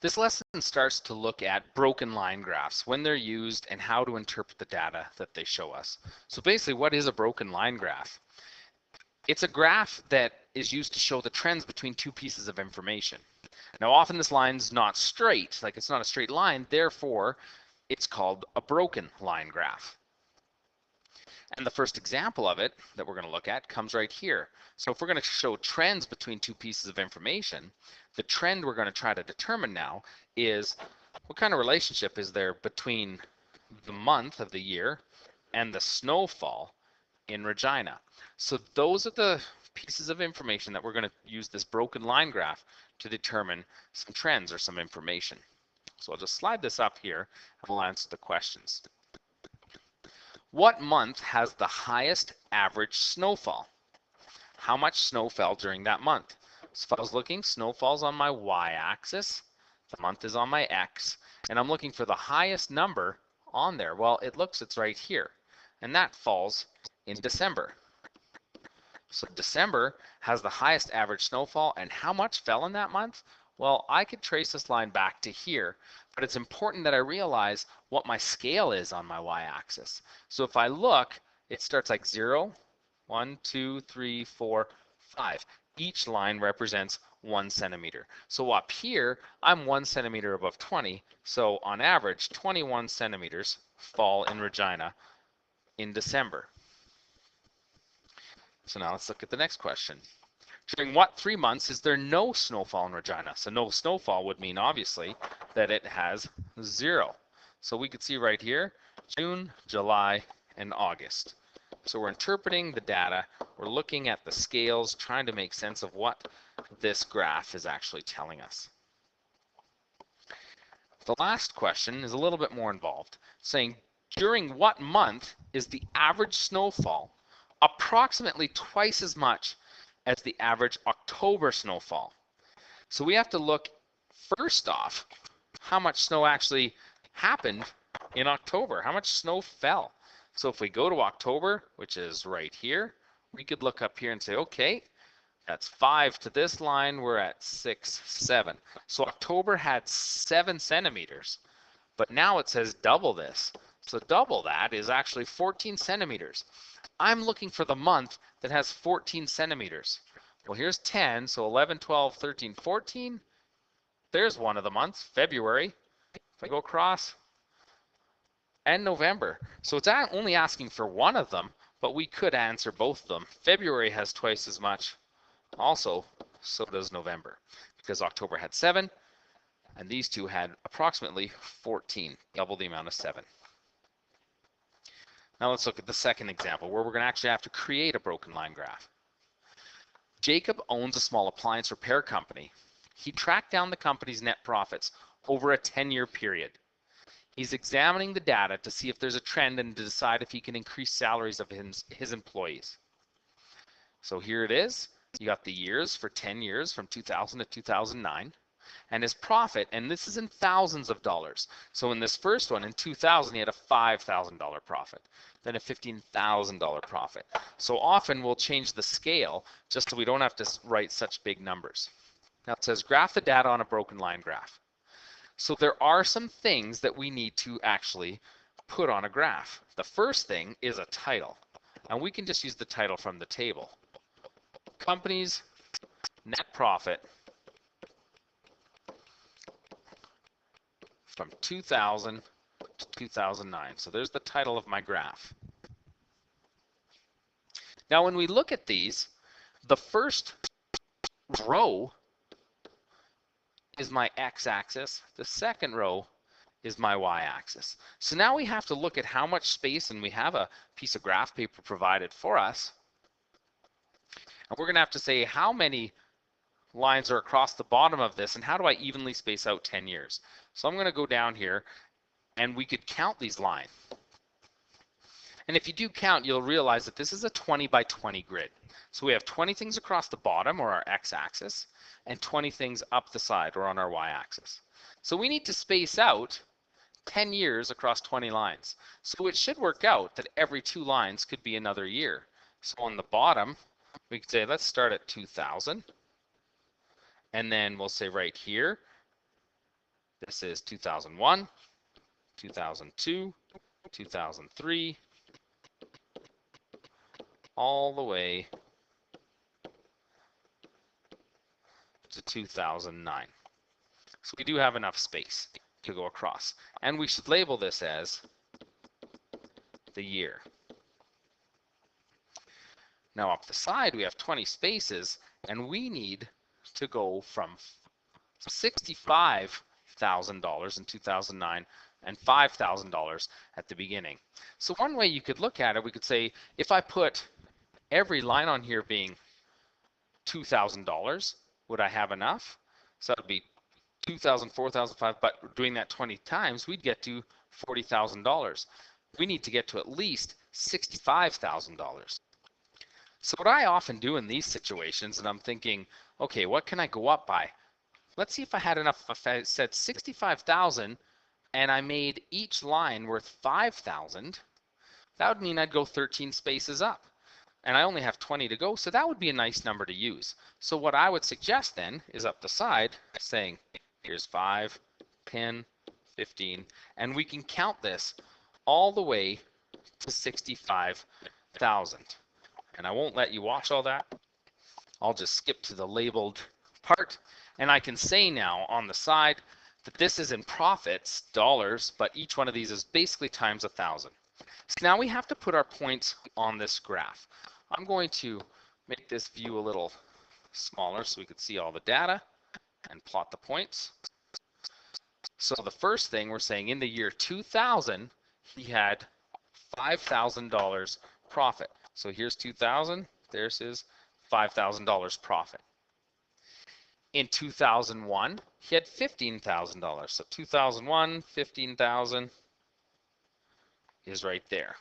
This lesson starts to look at broken line graphs, when they're used and how to interpret the data that they show us. So basically, what is a broken line graph? It's a graph that is used to show the trends between two pieces of information. Now, often this line's not straight, like it's not a straight line, therefore it's called a broken line graph. And the first example of it that we're going to look at comes right here. So if we're going to show trends between two pieces of information, the trend we're going to try to determine now is what kind of relationship is there between the month of the year and the snowfall in Regina. So those are the pieces of information that we're going to use this broken line graph to determine some trends or some information. So I'll just slide this up here and we'll answer the questions. What month has the highest average snowfall? How much snow fell during that month? So if I was looking, snowfall's on my y-axis, the month is on my x, and I'm looking for the highest number on there. Well, it's right here, and that falls in December. So December has the highest average snowfall, and how much fell in that month? Well, I could trace this line back to here, but it's important that I realize what my scale is on my y-axis. So if I look, it starts like 0, 1, 2, 3, 4, 5. Each line represents 1 centimeter. So up here, I'm 1 centimeter above 20. So on average, 21 centimeters fall in Regina in December. So now let's look at the next question. During what 3 months is there no snowfall in Regina? So no snowfall would mean obviously that it has 0. So we could see right here, June, July, and August. So we're interpreting the data, we're looking at the scales, trying to make sense of what this graph is actually telling us. The last question is a little bit more involved, saying during what month is the average snowfall approximately twice as much as the average October snowfall? So we have to look first off how much snow actually happened in October, how much snow fell. So if we go to October, which is right here, we could look up here and say, okay, that's 5 to this line, we're at 6, 7. So October had 7 centimeters, but now it says double this. So double that is actually 14 centimeters. I'm looking for the month that has 14 centimeters. Well, here's 10, so 11, 12, 13, 14. There's one of the months, February. If I go across, and November. So it's only asking for one of them, but we could answer both of them. February has twice as much. Also, so does November, because October had 7, and these two had approximately 14, double the amount of 7. Now let's look at the second example, where we're going to actually have to create a broken line graph. Jacob owns a small appliance repair company. He tracked down the company's net profits over a 10-year period. He's examining the data to see if there's a trend and to decide if he can increase salaries of his employees. So here it is. You got the years for 10 years from 2000 to 2009. And his profit, and this is in thousands of dollars. So in this first one, in 2000, he had a $5,000 profit, then a $15,000 profit. So often we'll change the scale just so we don't have to write such big numbers. Now it says graph the data on a broken line graph. So there are some things that we need to actually put on a graph. The first thing is a title, and we can just use the title from the table. Company's net profit from 2000 to 2009. So there's the title of my graph. Now when we look at these, the first row is my x-axis, the second row is my y-axis. So now we have to look at how much space, and we have a piece of graph paper provided for us. And we're going to have to say how many lines are across the bottom of this, and how do I evenly space out 10 years. So I'm going to go down here, and we could count these lines. And if you do count, you'll realize that this is a 20 by 20 grid. So we have 20 things across the bottom, or our x-axis, and 20 things up the side, or on our y-axis. So we need to space out 10 years across 20 lines. So it should work out that every 2 lines could be another year. So on the bottom, we could say, let's start at 2000. And then we'll say right here, This is 2001, 2002, 2003, all the way to 2009. So we do have enough space to go across. And we should label this as the year. Now up the side we have 20 spaces, and we need to go from $65,000 in 2009 and $5,000 at the beginning. So one way you could look at it, we could say if I put every line on here being $2,000, would I have enough? So that would be 2,000, 4,005, but doing that 20 times, we'd get to $40,000. We need to get to at least $65,000. So what I often do in these situations, and I'm thinking, okay, what can I go up by? Let's see if I had enough. If I said 65,000 and I made each line worth 5,000, that would mean I'd go 13 spaces up. And I only have 20 to go, so that would be a nice number to use. So what I would suggest then is up the side saying, here's 5, 10, 15, and we can count this all the way to 65,000. And I won't let you watch all that. I'll just skip to the labeled part, and I can say now on the side that this is in profits, dollars, but each one of these is basically times 1,000. So now we have to put our points on this graph. I'm going to make this view a little smaller so we can see all the data and plot the points. So the first thing we're saying, in the year 2000, he had $5,000 profit. So here's 2,000, there's his $5,000 profit. In 2001, he had $15,000. So 2001, 15,000 is right there.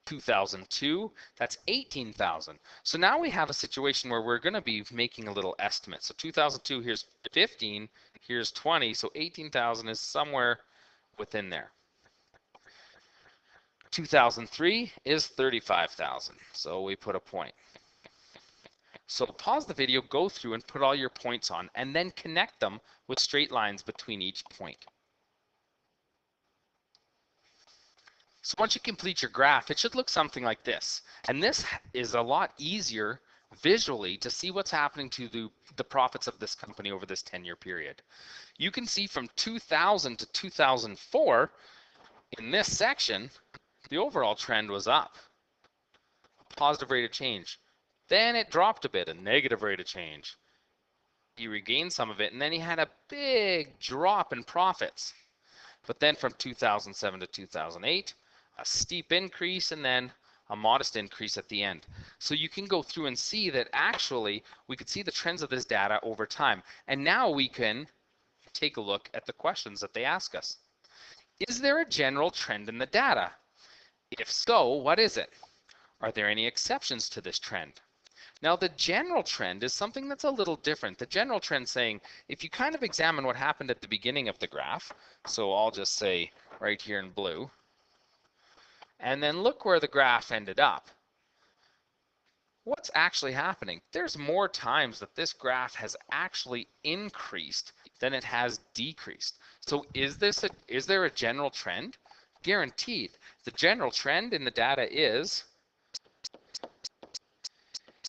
2002, that's 18,000. So now we have a situation where we're going to be making a little estimate. So 2002, here's 15, here's 20, so 18,000 is somewhere within there. 2003 is 35,000, so we put a point. So pause the video, go through and put all your points on, and then connect them with straight lines between each point. So once you complete your graph, it should look something like this. And this is a lot easier visually to see what's happening to the profits of this company over this 10-year period. You can see from 2000 to 2004, in this section, the overall trend was up, a positive rate of change. Then it dropped a bit, a negative rate of change. He regained some of it, and then he had a big drop in profits. But then from 2007 to 2008, a steep increase, and then a modest increase at the end. So you can go through and see that actually we could see the trends of this data over time. And now we can take a look at the questions that they ask us. Is there a general trend in the data? If so, what is it? Are there any exceptions to this trend? Now the general trend is something that's a little different. The general trend saying, if you kind of examine what happened at the beginning of the graph, so I'll just say right here in blue, and then look where the graph ended up. What's actually happening? There's more times that this graph has actually increased than it has decreased. So is there a general trend? Guaranteed. The general trend in the data is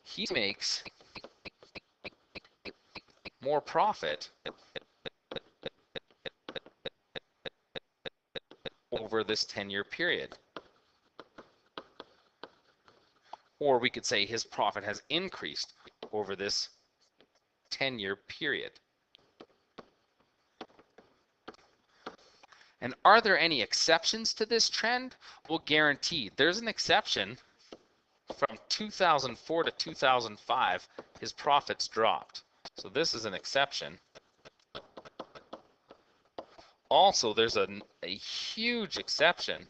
he makes more profit over this 10-year period. Or we could say his profit has increased over this 10-year period. And are there any exceptions to this trend? Well, guaranteed. There's an exception. From 2004 to 2005, his profits dropped. So this is an exception. Also, there's a huge exception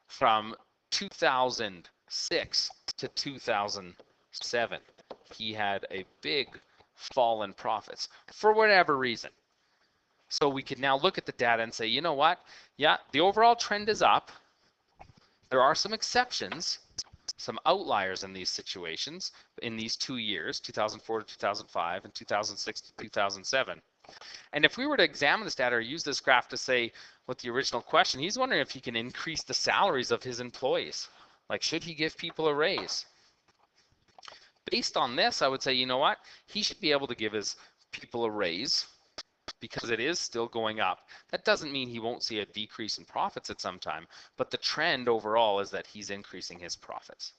from 2006 to 2007. He had a big fall in profits for whatever reason. So we could now look at the data and say, you know what? Yeah, the overall trend is up. There are some exceptions, some outliers in these situations in these 2 years, 2004 to 2005 and 2006 to 2007. And if we were to examine this data or use this graph to say with the original question, he's wondering if he can increase the salaries of his employees. Like, should he give people a raise? Based on this, I would say, you know what? He should be able to give his people a raise because it is still going up. That doesn't mean he won't see a decrease in profits at some time, but the trend overall is that he's increasing his profits.